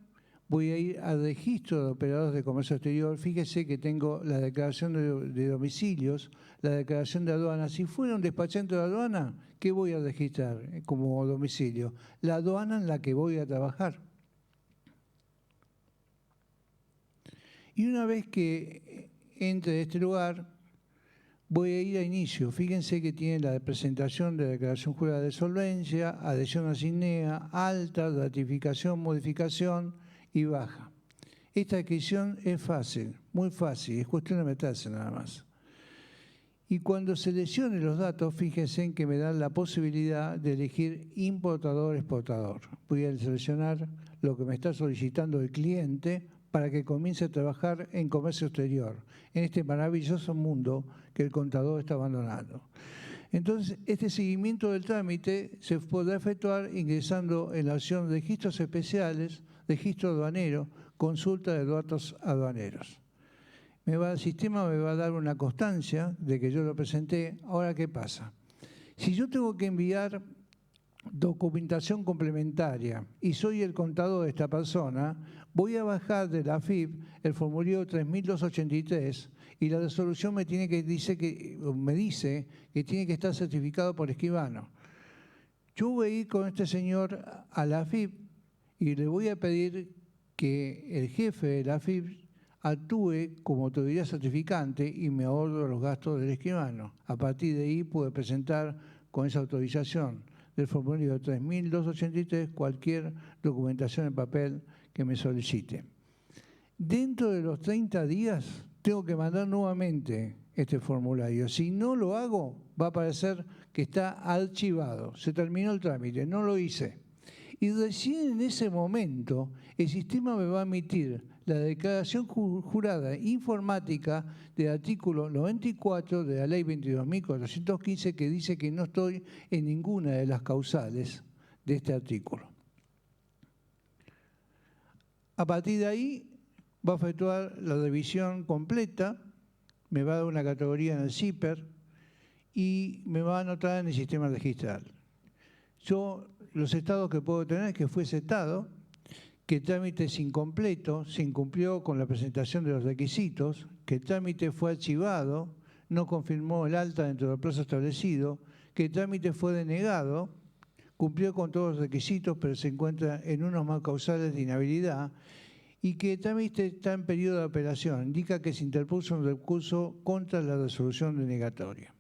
voy a ir al registro de operadores de comercio exterior. Fíjese que tengo la declaración de domicilios, la declaración de aduana. Si fuera un despachante de aduana, ¿qué voy a registrar como domicilio? La aduana en la que voy a trabajar. Y una vez que entre a este lugar, voy a ir a inicio. Fíjense que tiene la presentación de declaración jurada de solvencia, adhesión a CINEA, alta, ratificación, modificación y baja. Esta descripción es fácil, muy fácil, es cuestión de meterse nada más. Y cuando seleccione los datos, fíjense en que me dan la posibilidad de elegir importador-exportador. Voy a seleccionar lo que me está solicitando el cliente para que comience a trabajar en comercio exterior, en este maravilloso mundo que el contador está abandonando. Entonces, este seguimiento del trámite se podrá efectuar ingresando en la opción registros especiales, registro aduanero, consulta de datos aduaneros. El sistema me va a dar una constancia de que yo lo presenté. Ahora, ¿qué pasa? Si yo tengo que enviar documentación complementaria y soy el contador de esta persona, voy a bajar de la AFIP el formulario 3283 y la resolución me dice que tiene que estar certificado por escribano. Yo voy a ir con este señor a la AFIP y le voy a pedir que el jefe de la AFIP actúe como autoridad certificante y me ahorro los gastos del escribano. A partir de ahí puedo presentar con esa autorización del formulario 3283 cualquier documentación en papel que me solicite. Dentro de los 30 días tengo que mandar nuevamente este formulario. Si no lo hago, va a aparecer que está archivado. Se terminó el trámite, no lo hice. Y recién en ese momento el sistema me va a emitir la declaración jurada informática del artículo 94 de la ley 22.415 que dice que no estoy en ninguna de las causales de este artículo. A partir de ahí va a efectuar la revisión completa, me va a dar una categoría en el CIPER y me va a anotar en el sistema registral. Yo, los estados que puedo tener es que fue setado, que el trámite es incompleto, se incumplió con la presentación de los requisitos, que el trámite fue archivado, no confirmó el alta dentro del plazo establecido, que el trámite fue denegado, cumplió con todos los requisitos, pero se encuentra en unos más causales de inhabilidad, y que el trámite está en periodo de apelación, indica que se interpuso un recurso contra la resolución denegatoria.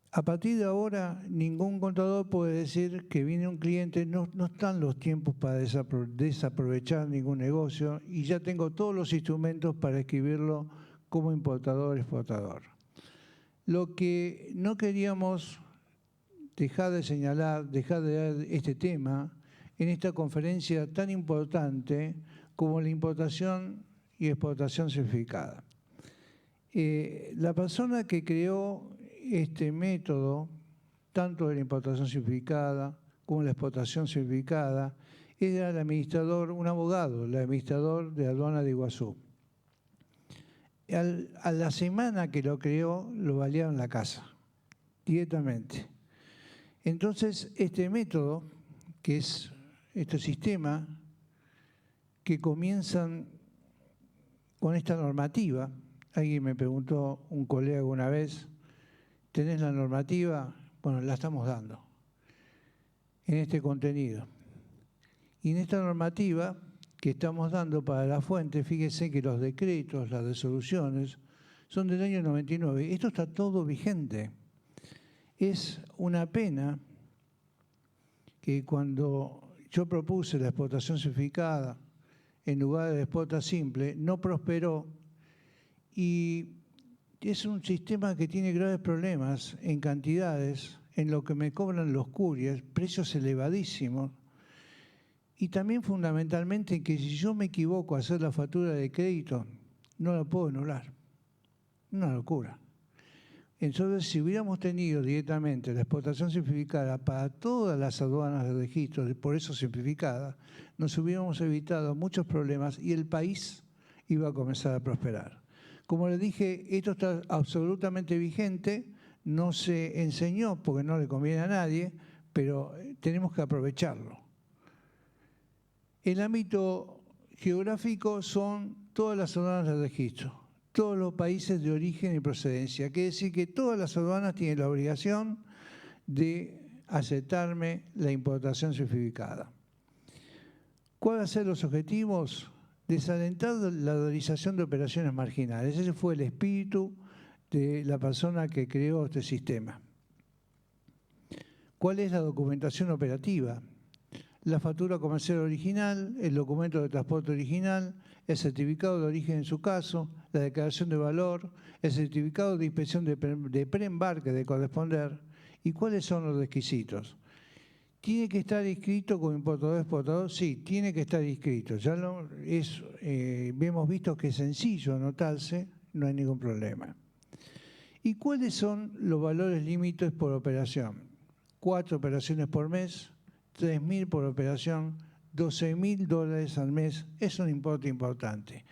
A partir de ahora, ningún contador puede decir que viene un cliente, no están los tiempos para desaprovechar ningún negocio y ya tengo todos los instrumentos para escribirlo como importador-exportador. Lo que no queríamos dejar de señalar, dejar de dar este tema en esta conferencia tan importante como la importación y exportación certificada. La persona que creó este método, tanto de la importación certificada como la exportación certificada, era el administrador, un abogado, el administrador de aduana de Iguazú. A la semana que lo creó, lo balearon la casa, directamente. Entonces, este método, que es este sistema, que comienzan con esta normativa, alguien me preguntó, un colega una vez, ¿tenés la normativa? Bueno, la estamos dando en este contenido. Y en esta normativa que estamos dando para la fuente, fíjese que los decretos, las resoluciones, son del año 99. Esto está todo vigente. Es una pena que cuando yo propuse la exportación simplificada en lugar de la exporta simple, no prosperó y es un sistema que tiene graves problemas en cantidades, en lo que me cobran los couriers, precios elevadísimos, y también fundamentalmente que si yo me equivoco a hacer la factura de crédito, no la puedo anular. Una locura. Entonces, si hubiéramos tenido directamente la exportación simplificada para todas las aduanas de registro, por eso simplificada, nos hubiéramos evitado muchos problemas y el país iba a comenzar a prosperar. Como les dije, esto está absolutamente vigente, no se enseñó porque no le conviene a nadie, pero tenemos que aprovecharlo. El ámbito geográfico son todas las aduanas de registro, todos los países de origen y procedencia. Quiere decir que todas las aduanas tienen la obligación de aceptarme la importación simplificada. ¿Cuáles van a ser los objetivos? Desalentar la dolarización de operaciones marginales. Ese fue el espíritu de la persona que creó este sistema. ¿Cuál es la documentación operativa? La factura comercial original, el documento de transporte original, el certificado de origen en su caso, la declaración de valor, el certificado de inspección de preembarque de corresponder. ¿Y cuáles son los requisitos? ¿Tiene que estar inscrito como importador-exportador? Sí, tiene que estar inscrito. Ya hemos visto que es sencillo anotarse, no hay ningún problema. ¿Y cuáles son los valores límites por operación? 4 operaciones por mes, 3.000 por operación, $12.000 al mes, es un importe importante.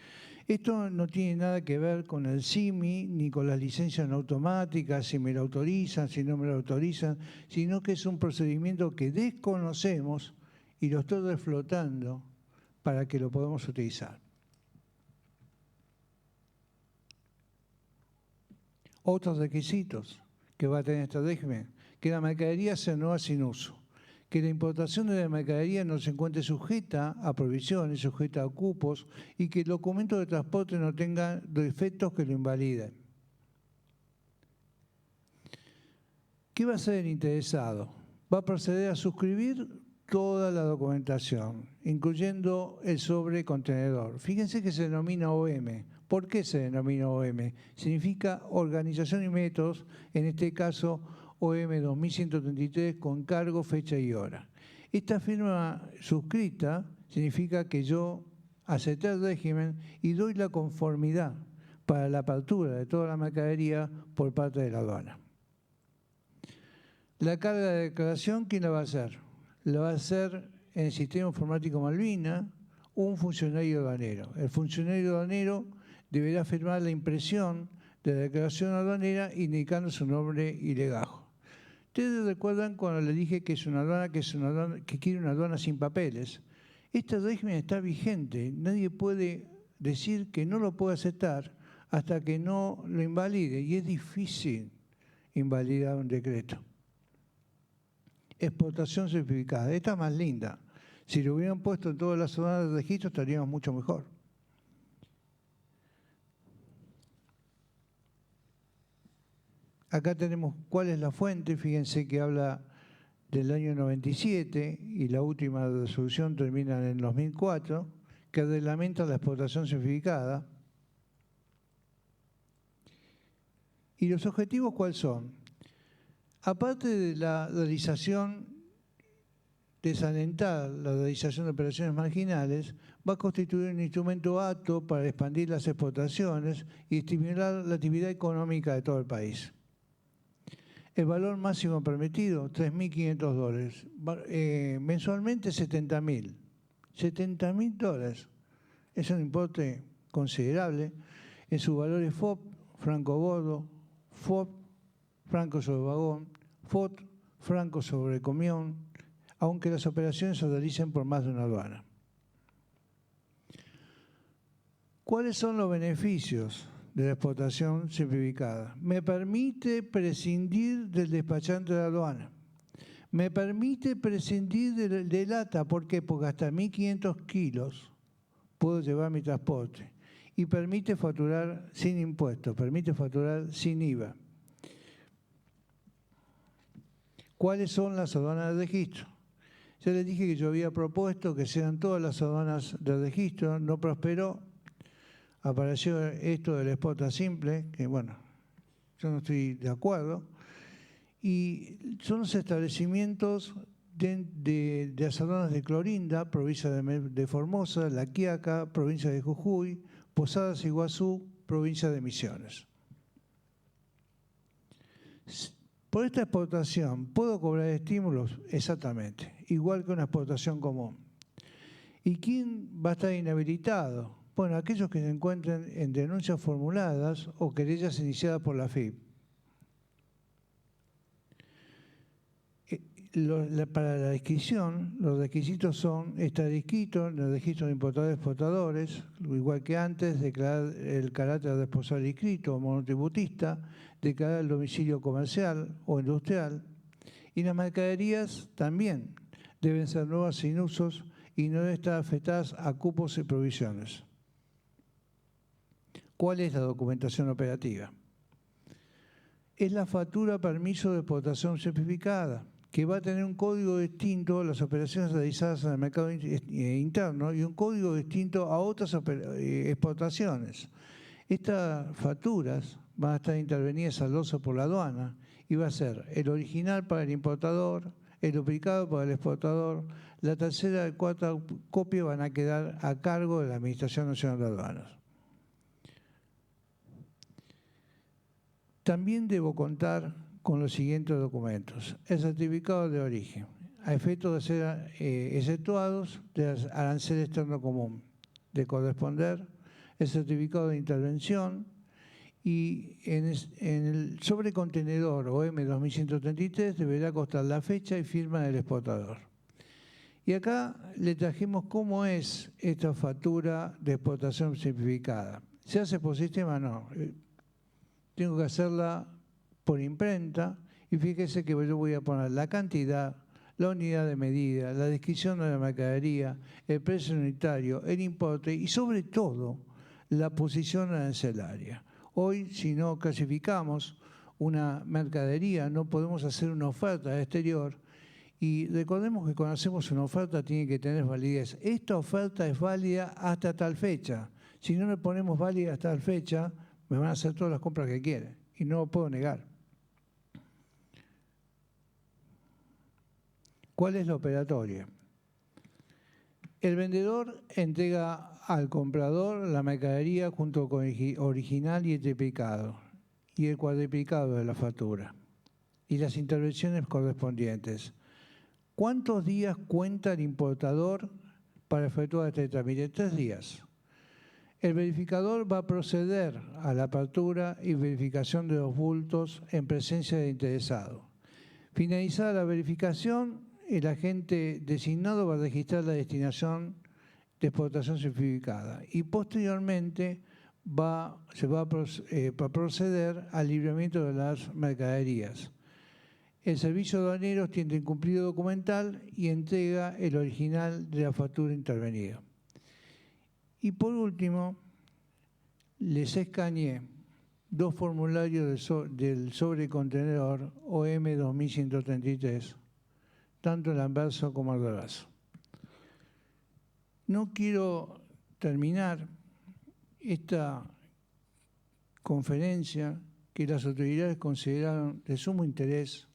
Esto no tiene nada que ver con el SIMI, ni con las licencias no automáticas, si me lo autorizan, si no me lo autorizan, sino que es un procedimiento que desconocemos y lo estoy reflotando para que lo podamos utilizar. Otros requisitos que va a tener este régimen, que la mercadería sea nueva sin uso, que la importación de la mercadería no se encuentre sujeta a provisiones, sujeta a cupos y que el documento de transporte no tenga defectos que lo invaliden. ¿Qué va a hacer el interesado? Va a proceder a suscribir toda la documentación, incluyendo el sobrecontenedor. Fíjense que se denomina OM. ¿Por qué se denomina OM? Significa Organización y Métodos, en este caso OM 2133 con cargo, fecha y hora. Esta firma suscrita significa que yo acepté el régimen y doy la conformidad para la apertura de toda la mercadería por parte de la aduana. La carga de declaración, ¿quién la va a hacer? La va a hacer en el sistema informático Malvina un funcionario aduanero. El funcionario aduanero deberá firmar la impresión de la declaración aduanera indicando su nombre y legajo. Ustedes recuerdan cuando le dije que es una aduana que quiere una aduana sin papeles. Este régimen está vigente. Nadie puede decir que no lo puede aceptar hasta que no lo invalide. Y es difícil invalidar un decreto. Exportación simplificada. Esta es más linda. Si lo hubieran puesto en todas las aduanas de registro estaríamos mucho mejor. Acá tenemos cuál es la fuente, fíjense que habla del año 97 y la última resolución termina en el 2004, que reglamenta la exportación simplificada. ¿Y los objetivos cuáles son? Aparte de la realización, desalentar la realización de operaciones marginales, va a constituir un instrumento apto para expandir las exportaciones y estimular la actividad económica de todo el país. El valor máximo permitido, $3.500. Mensualmente, $70.000. $70.000. Es un importe considerable en sus valores FOB, franco bordo, FOB, franco sobre vagón, FOT, franco sobre camión, aunque las operaciones se realicen por más de una aduana. ¿Cuáles son los beneficios de la exportación simplificada? Me permite prescindir del despachante de la aduana. Me permite prescindir de lata. ¿Por qué? Porque hasta 1.500 kilos puedo llevar mi transporte. Y permite facturar sin impuestos, permite facturar sin IVA. ¿Cuáles son las aduanas de registro? Ya les dije que yo había propuesto que sean todas las aduanas de registro, no prosperó. Apareció esto del exporta simple, que bueno, yo no estoy de acuerdo. Y son los establecimientos de las aduanas de Clorinda, provincia de Formosa, La Quiaca, provincia de Jujuy, Posadas Iguazú, provincia de Misiones. Por esta exportación, ¿puedo cobrar estímulos? Exactamente, igual que una exportación común. ¿Y quién va a estar inhabilitado? Bueno, aquellos que se encuentren en denuncias formuladas o querellas iniciadas por la FIP. Para la inscripción, los requisitos son estar inscrito en el registro de importadores y exportadores, igual que antes, declarar el carácter responsable inscrito o monotributista, declarar el domicilio comercial o industrial, y las mercaderías también deben ser nuevas sin usos y no deben estar afectadas a cupos y provisiones. ¿Cuál es la documentación operativa? Es la factura permiso de exportación simplificada, que va a tener un código distinto a las operaciones realizadas en el mercado interno y un código distinto a otras exportaciones. Estas facturas van a estar intervenidas saldoso por la aduana y va a ser el original para el importador, el duplicado para el exportador, la tercera y cuarta copia van a quedar a cargo de la Administración Nacional de Aduanas. También debo contar con los siguientes documentos. El certificado de origen, a efecto de ser exceptuados del arancel externo común, de corresponder el certificado de intervención y en el sobrecontenedor OM 2133 deberá constar la fecha y firma del exportador. Y acá le trajimos cómo es esta factura de exportación simplificada. ¿Se hace por sistema? No. Tengo que hacerla por imprenta y fíjese que yo voy a poner la cantidad, la unidad de medida, la descripción de la mercadería, el precio unitario, el importe y sobre todo la posición arancelaria. Hoy, si no clasificamos una mercadería, no podemos hacer una oferta al exterior y recordemos que cuando hacemos una oferta tiene que tener validez. Esta oferta es válida hasta tal fecha. Si no le ponemos válida hasta tal fecha, me van a hacer todas las compras que quieren y no lo puedo negar. ¿Cuál es la operatoria? El vendedor entrega al comprador la mercadería junto con el original y el triplicado y el cuadriplicado de la factura y las intervenciones correspondientes. ¿Cuántos días cuenta el importador para efectuar este trámite? 3 días. El verificador va a proceder a la apertura y verificación de los bultos en presencia del interesado. Finalizada la verificación, el agente designado va a registrar la destinación de exportación simplificada y posteriormente se va a proceder al libramiento de las mercaderías. El servicio aduanero tiene incumplido documental y entrega el original de la factura intervenida. Y por último, les escaneé 2 formularios del sobrecontenedor OM 2133, tanto el anverso como el reverso. No quiero terminar esta conferencia que las autoridades consideraron de sumo interés,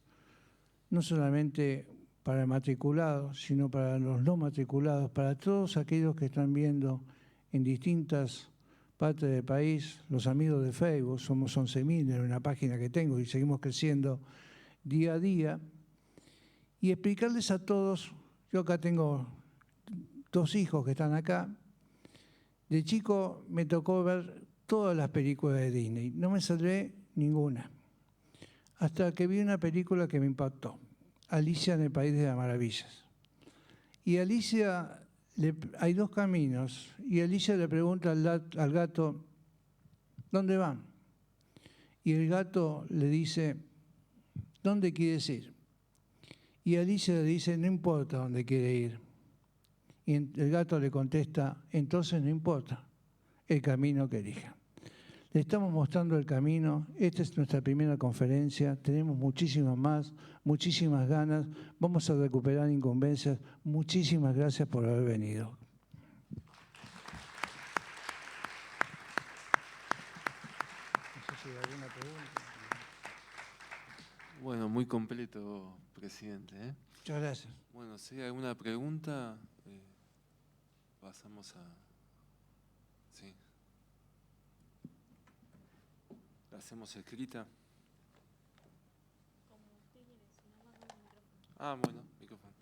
no solamente para el matriculado, sino para los no matriculados, para todos aquellos que están viendo en distintas partes del país, los amigos de Facebook, somos 11.000 en una página que tengo y seguimos creciendo día a día, y explicarles a todos, yo acá tengo 2 hijos que están acá, de chico me tocó ver todas las películas de Disney. No me salvé ninguna. Hasta que vi una película que me impactó. Alicia en el País de las Maravillas. Y Alicia, hay 2 caminos. Y Alicia le pregunta al gato, ¿dónde van? Y el gato le dice, ¿dónde quieres ir? Y Alicia le dice, no importa dónde quiere ir. Y el gato le contesta, entonces no importa el camino que elija. Le estamos mostrando el camino. Esta es nuestra primera conferencia. Tenemos muchísimas más, muchísimas ganas. Vamos a recuperar incumbencias. Muchísimas gracias por haber venido. No sé si hay alguna pregunta. Bueno, muy completo, presidente, ¿eh? Muchas gracias. Bueno, si hay alguna pregunta, pasamos a... Sí. ¿La hacemos escrita? Como usted quiere, si no más el micrófono. Ah, bueno, micrófono.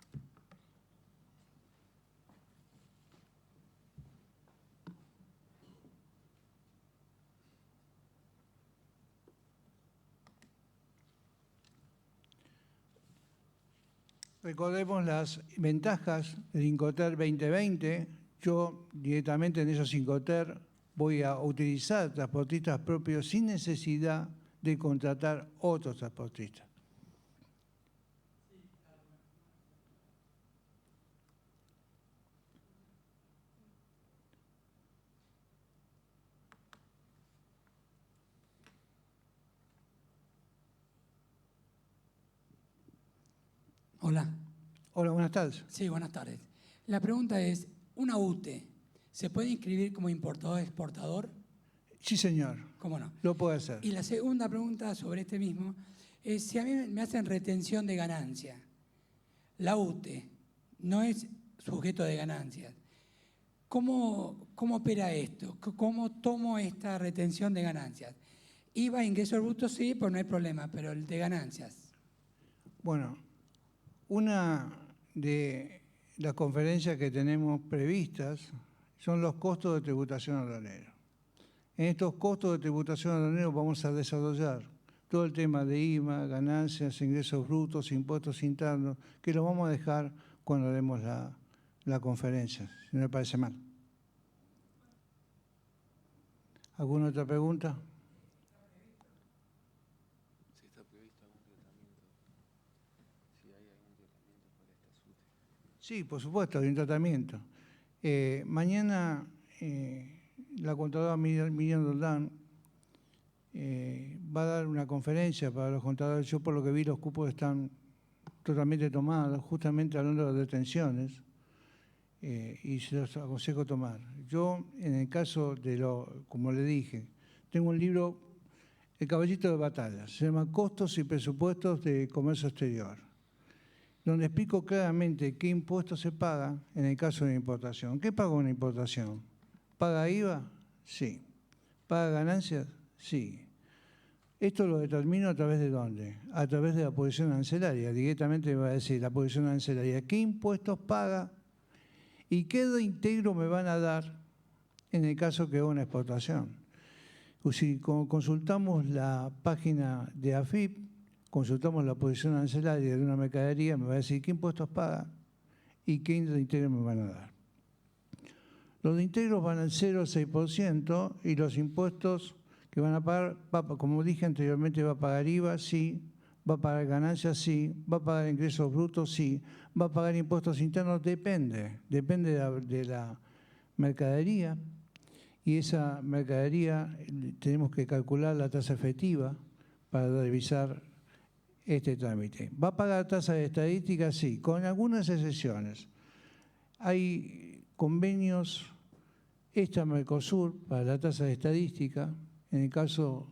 Recordemos las ventajas del Incoterm 2020. Yo directamente en esos Incoterm voy a utilizar transportistas propios sin necesidad de contratar otros transportistas. Hola. Hola, buenas tardes. Sí, buenas tardes. La pregunta es, ¿una UTE se puede inscribir como importador-exportador? Sí, señor. ¿Cómo no? Lo puede hacer. Y la segunda pregunta sobre este mismo es, si a mí me hacen retención de ganancia, la UTE no es sujeto de ganancias, ¿cómo opera esto? ¿Cómo tomo esta retención de ganancias? IVA, ingresos brutos, sí, pues no hay problema, pero el de ganancias. Bueno, una de las conferencias que tenemos previstas son los costos de tributación aduanera. En estos costos de tributación aduanera vamos a desarrollar todo el tema de IVA, ganancias, ingresos brutos, impuestos internos, que lo vamos a dejar cuando demos la conferencia, si no me parece mal. ¿Alguna otra pregunta? Si está previsto algún tratamiento, si hay algún tratamiento para esta SUTE. Sí, por supuesto, hay un tratamiento. Mañana la contadora Miriam Roldán va a dar una conferencia para los contadores. Yo por lo que vi los cupos están totalmente tomados, justamente hablando de las detenciones, y se los aconsejo tomar. Yo, en el caso de como le dije, tengo un libro, El caballito de batalla, se llama Costos y Presupuestos de Comercio Exterior, donde explico claramente qué impuestos se pagan en el caso de importación. ¿Qué paga una importación? ¿Paga IVA? Sí. ¿Paga ganancias? Sí. Esto lo determino a través de ¿dónde? A través de la posición arancelaria. Directamente me va a decir la posición arancelaria, ¿qué impuestos paga y qué reintegro me van a dar en el caso que haga una exportación? Si consultamos la página de AFIP, consultamos la posición arancelaria de una mercadería, me va a decir qué impuestos paga y qué reintegro me van a dar. Los reintegros van al 0 al 6% y los impuestos que van a pagar, como dije anteriormente, va a pagar IVA, sí, va a pagar ganancias, sí, va a pagar ingresos brutos, sí, va a pagar impuestos internos, depende de la mercadería, y esa mercadería tenemos que calcular la tasa efectiva para revisar este trámite. ¿Va a pagar tasa de estadística? Sí, con algunas excepciones. Hay convenios extra-Mercosur para la tasa de estadística, en el caso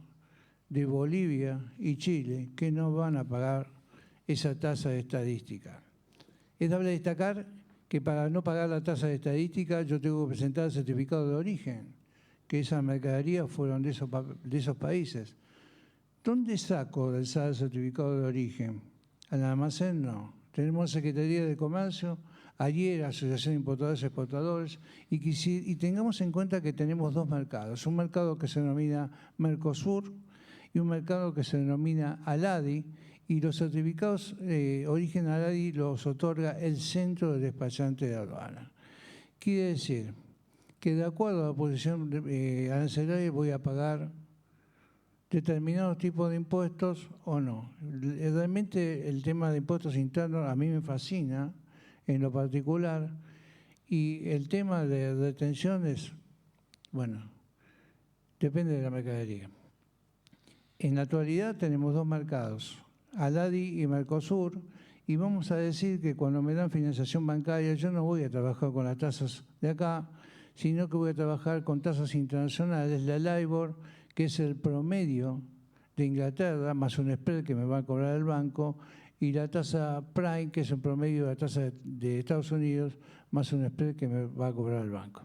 de Bolivia y Chile, que no van a pagar esa tasa de estadística. Es dable destacar que para no pagar la tasa de estadística yo tengo que presentar el certificado de origen, que esas mercaderías fueron de esos países. ¿Dónde saco del SAR el certificado de origen? ¿Al almacén? No. Tenemos Secretaría de Comercio, AIER, Asociación de Importadores y Exportadores, y tengamos en cuenta que tenemos dos mercados, un mercado que se denomina Mercosur y un mercado que se denomina ALADI, y los certificados origen ALADI los otorga el Centro de Despachante de Aduana. Quiere decir que de acuerdo a la posición arancelaria voy a pagar determinados tipos de impuestos o no. Realmente el tema de impuestos internos a mí me fascina en lo particular, y el tema de retenciones, bueno, depende de la mercadería. En la actualidad tenemos dos mercados, ALADI y Mercosur, y vamos a decir que cuando me dan financiación bancaria yo no voy a trabajar con las tasas de acá, sino que voy a trabajar con tasas internacionales, la LIBOR, que es el promedio de Inglaterra, más un spread que me va a cobrar el banco, y la tasa Prime, que es el promedio de la tasa de Estados Unidos, más un spread que me va a cobrar el banco.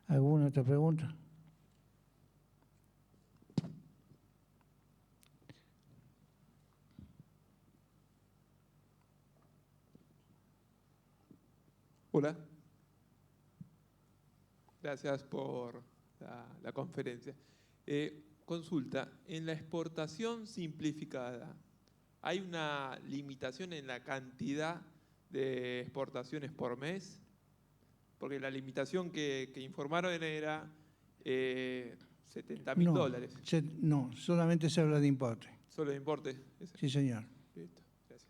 ¿Alguna otra pregunta? Hola. Gracias por la conferencia. Consulta, en la exportación simplificada, ¿hay una limitación en la cantidad de exportaciones por mes? Porque la limitación que informaron era $70.000. No, solamente se habla de importe. ¿Solo de importe? Sí, señor. Listo, gracias.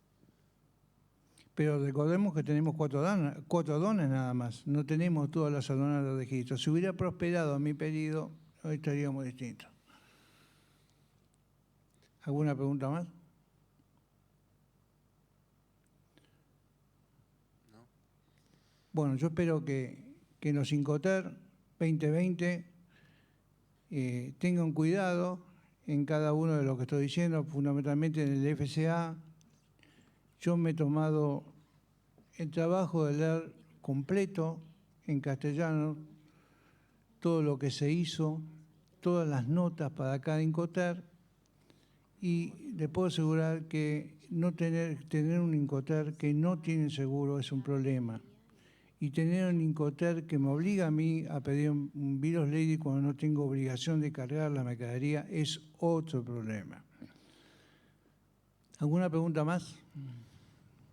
Pero recordemos que tenemos cuatro aduanas nada más, no tenemos todas las aduanas de registro. Si hubiera prosperado mi pedido, hoy estaríamos distintos. ¿Alguna pregunta más? No. Bueno, yo espero que en los Incoterm 2020 tengan cuidado en cada uno de lo que estoy diciendo, fundamentalmente en el FCA. Yo me he tomado el trabajo de leer completo en castellano todo lo que se hizo, todas las notas para cada Incoterm, y le puedo asegurar que no tener un Incoterm que no tiene seguro es un problema. Y tener un Incoterm que me obliga a mí a pedir un Bill of Lading cuando no tengo obligación de cargar la mercadería es otro problema. ¿Alguna pregunta más?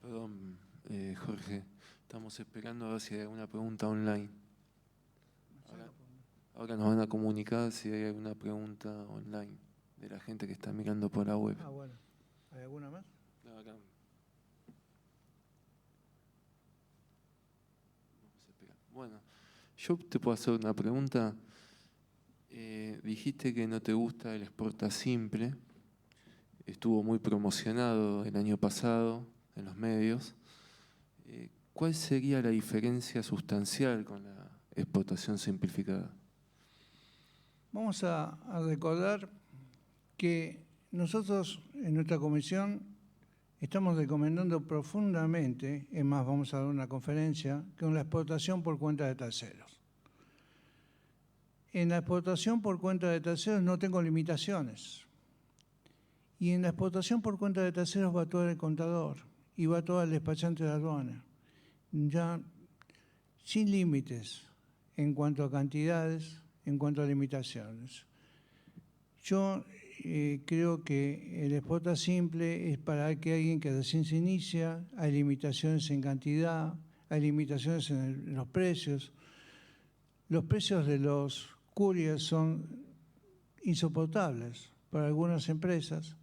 Perdón, Jorge, estamos esperando a ver si hay alguna pregunta online. Ahora nos van a comunicar si hay alguna pregunta online de la gente que está mirando por la web. Ah, bueno. ¿Hay alguna más? No, acá. Vamos a esperar. Bueno, yo te puedo hacer una pregunta. Dijiste que no te gusta el exporta simple. Estuvo muy promocionado el año pasado en los medios. ¿Cuál sería la diferencia sustancial con la exportación simplificada? Vamos a recordar que nosotros en nuestra comisión estamos recomendando profundamente, es más, vamos a dar una conferencia, con la exportación por cuenta de terceros. En la exportación por cuenta de terceros no tengo limitaciones. Y en la exportación por cuenta de terceros va todo el contador y va todo el despachante de aduana. Ya sin límites en cuanto a cantidades, en cuanto a limitaciones. Yo creo que el exporta simple es para que alguien que recién se inicia, hay limitaciones en cantidad, hay limitaciones en los precios. Los precios de los couriers son insoportables para algunas empresas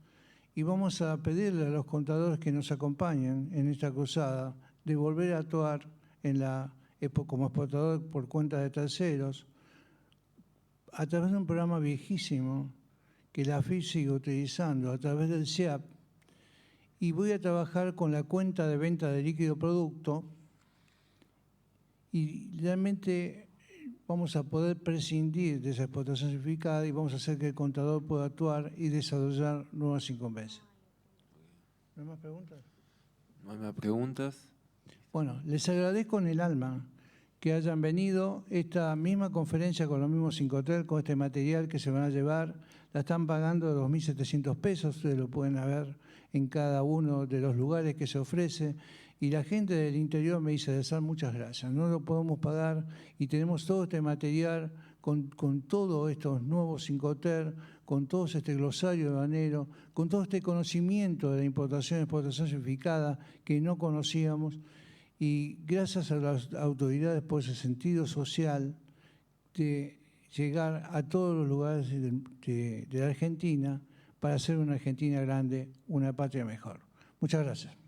y vamos a pedirle a los contadores que nos acompañen en esta cruzada de volver a actuar como exportador por cuenta de terceros a través de un programa viejísimo que la AFIP sigue utilizando, a través del SEAP, y voy a trabajar con la cuenta de venta de líquido producto y realmente vamos a poder prescindir de esa exportación simplificada y vamos a hacer que el contador pueda actuar y desarrollar nuevas incumbencias. ¿No hay más preguntas? ¿No hay más preguntas? Bueno, les agradezco en el alma que hayan venido. Esta misma conferencia con los mismos Cincotel, con este material que se van a llevar, la están pagando 2.700 pesos, ustedes lo pueden ver en cada uno de los lugares que se ofrece. Y la gente del interior me dice, Sal, muchas gracias, no lo podemos pagar y tenemos todo este material con todos estos nuevos Cincotel, con todo este glosario de banero, con todo este conocimiento de la importación y exportación certificada que no conocíamos. Y gracias a las autoridades por ese sentido social de llegar a todos los lugares de la Argentina para hacer una Argentina grande, una patria mejor. Muchas gracias.